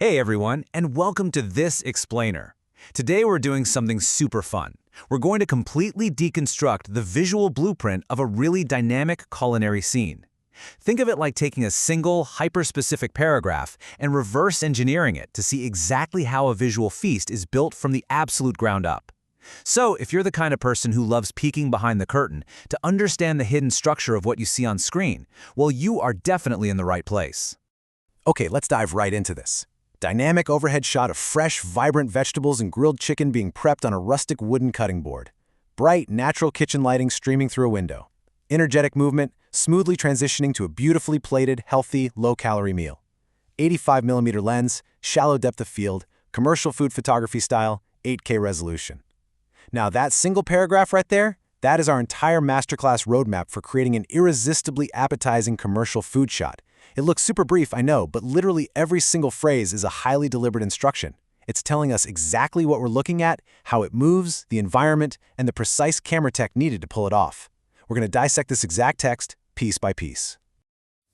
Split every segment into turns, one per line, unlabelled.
Hey everyone, and welcome to This Explainer. Today we're doing something super fun. We're going to completely deconstruct the visual blueprint of a really dynamic culinary scene. Think of it like taking a single, hyper-specific paragraph and reverse engineering it to see exactly how a visual feast is built from the absolute ground up. So, if you're the kind of person who loves peeking behind the curtain to understand the hidden structure of what you see on screen, well, you are definitely in the right place.
Okay, let's dive right into this. Dynamic overhead shot of fresh, vibrant vegetables and grilled chicken being prepped on a rustic wooden cutting board. Bright, natural kitchen lighting streaming through a window. Energetic movement, smoothly transitioning to a beautifully plated, healthy, low-calorie meal. 85mm lens, shallow depth of field, commercial food photography style, 8K resolution. Now that single paragraph right there, that is our entire masterclass roadmap for creating an irresistibly appetizing commercial food shot. It looks super brief, I know, but literally every single phrase is a highly deliberate instruction. It's telling us exactly what we're looking at, how it moves, the environment, and the precise camera tech needed to pull it off. We're going to dissect this exact text piece by piece.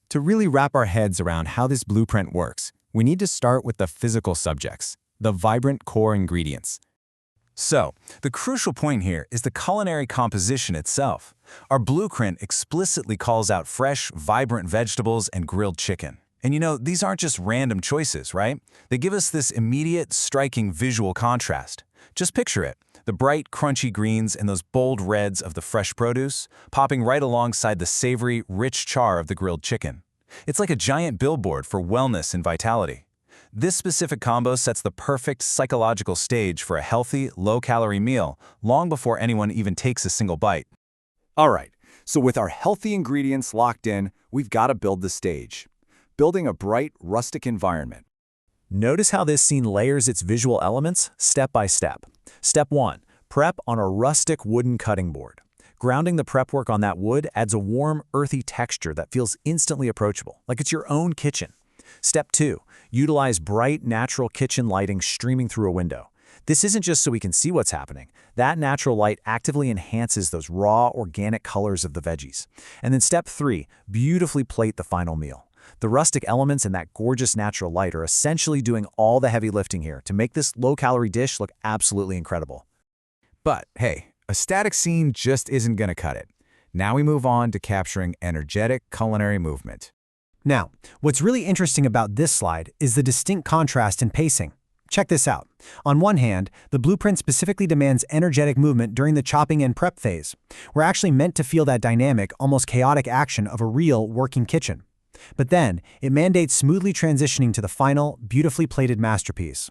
To really wrap our heads around how this blueprint works, we need to start with the physical subjects, the vibrant core ingredients. So, the crucial point here is the culinary composition itself. Our blueprint explicitly calls out fresh, vibrant vegetables and grilled chicken. And you know, these aren't just random choices, right? They give us this immediate, striking visual contrast. Just picture it, the bright, crunchy greens and those bold reds of the fresh produce, popping right alongside the savory, rich char of the grilled chicken. It's like a giant billboard for wellness and vitality. This specific combo sets the perfect psychological stage for a healthy, low-calorie meal long before anyone even takes a single bite.
All right, so with our healthy ingredients locked in, we've got to build the stage. Building a bright, rustic environment.
Notice how this scene layers its visual elements step by step. Step 1. Prep on a rustic wooden cutting board. Grounding the prep work on that wood adds a warm, earthy texture that feels instantly approachable, like it's your own kitchen. Step 2. Utilize bright, natural kitchen lighting streaming through a window. This isn't just so we can see what's happening. That natural light actively enhances those raw, organic colors of the veggies. And then Step 3. Beautifully plate the final meal. The rustic elements and that gorgeous natural light are essentially doing all the heavy lifting here to make this low-calorie dish look absolutely incredible.
But hey, a static scene just isn't going to cut it. Now we move on to capturing energetic culinary movement.
Now, what's really interesting about this slide is the distinct contrast in pacing. Check this out. On one hand, the blueprint specifically demands energetic movement during the chopping and prep phase. We're actually meant to feel that dynamic, almost chaotic action of a real working kitchen. But then, it mandates smoothly transitioning to the final, beautifully plated masterpiece.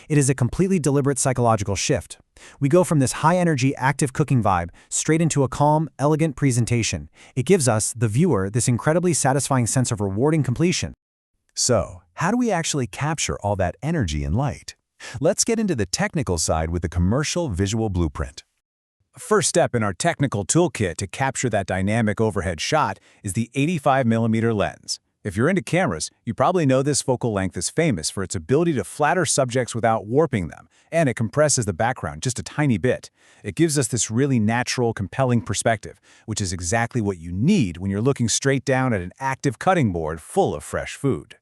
It is a completely deliberate psychological shift. We go from this high-energy, active cooking vibe straight into a calm, elegant presentation. It gives us, the viewer, this incredibly satisfying sense of rewarding completion.
So, how do we actually capture all that energy and light? Let's get into the technical side with the commercial visual blueprint. First step in our technical toolkit to capture that dynamic overhead shot is the 85mm lens. If you're into cameras, you probably know this focal length is famous for its ability to flatter subjects without warping them, and it compresses the background just a tiny bit. It gives us this really natural, compelling perspective, which is exactly what you need when you're looking straight down at an active cutting board full of fresh food.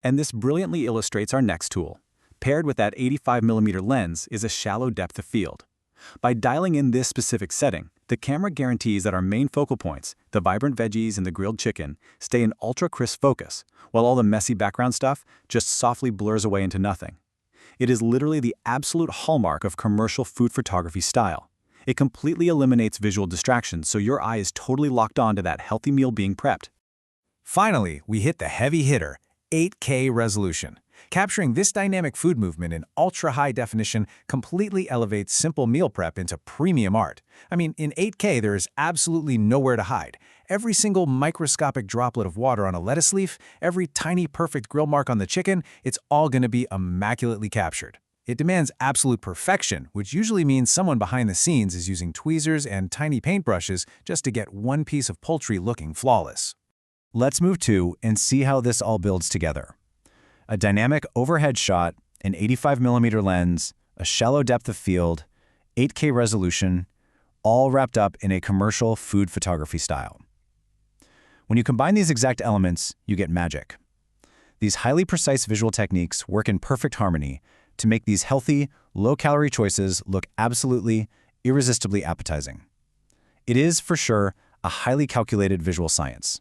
And this brilliantly illustrates our next tool. Paired with that 85mm lens is a shallow depth of field. By dialing in this specific setting, the camera guarantees that our main focal points, the vibrant veggies and the grilled chicken, stay in ultra-crisp focus, while all the messy background stuff just softly blurs away into nothing. It is literally the absolute hallmark of commercial food photography style. It completely eliminates visual distractions, so your eye is totally locked on to that healthy meal being prepped.
Finally, we hit the heavy hitter, 8K resolution. Capturing this dynamic food movement in ultra-high definition completely elevates simple meal prep into premium art. I mean, in 8K, there is absolutely nowhere to hide. Every single microscopic droplet of water on a lettuce leaf, every tiny perfect grill mark on the chicken, it's all going to be immaculately captured. It demands absolute perfection, which usually means someone behind the scenes is using tweezers and tiny paintbrushes just to get one piece of poultry looking flawless.
Let's move to and see how this all builds together. A dynamic overhead shot, an 85mm lens, a shallow depth of field, 8K resolution, all wrapped up in a commercial food photography style. When you combine these exact elements, you get magic.
These highly precise visual techniques work in perfect harmony to make these healthy, low-calorie choices look absolutely, irresistibly appetizing. It is, for sure, a highly calculated visual science.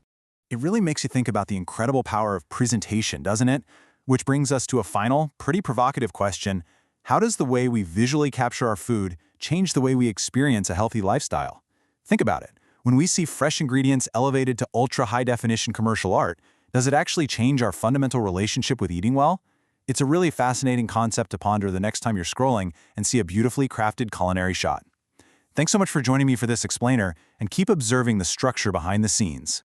It really makes you think about the incredible power of presentation, doesn't it? Which brings us to a final, pretty provocative question. How does the way we visually capture our food change the way we experience a healthy lifestyle? Think about it. When we see fresh ingredients elevated to ultra-high-definition commercial art, does it actually change our fundamental relationship with eating well? It's a really fascinating concept to ponder the next time you're scrolling and see a beautifully crafted culinary shot. Thanks so much for joining me for this explainer, and keep observing the structure behind the scenes.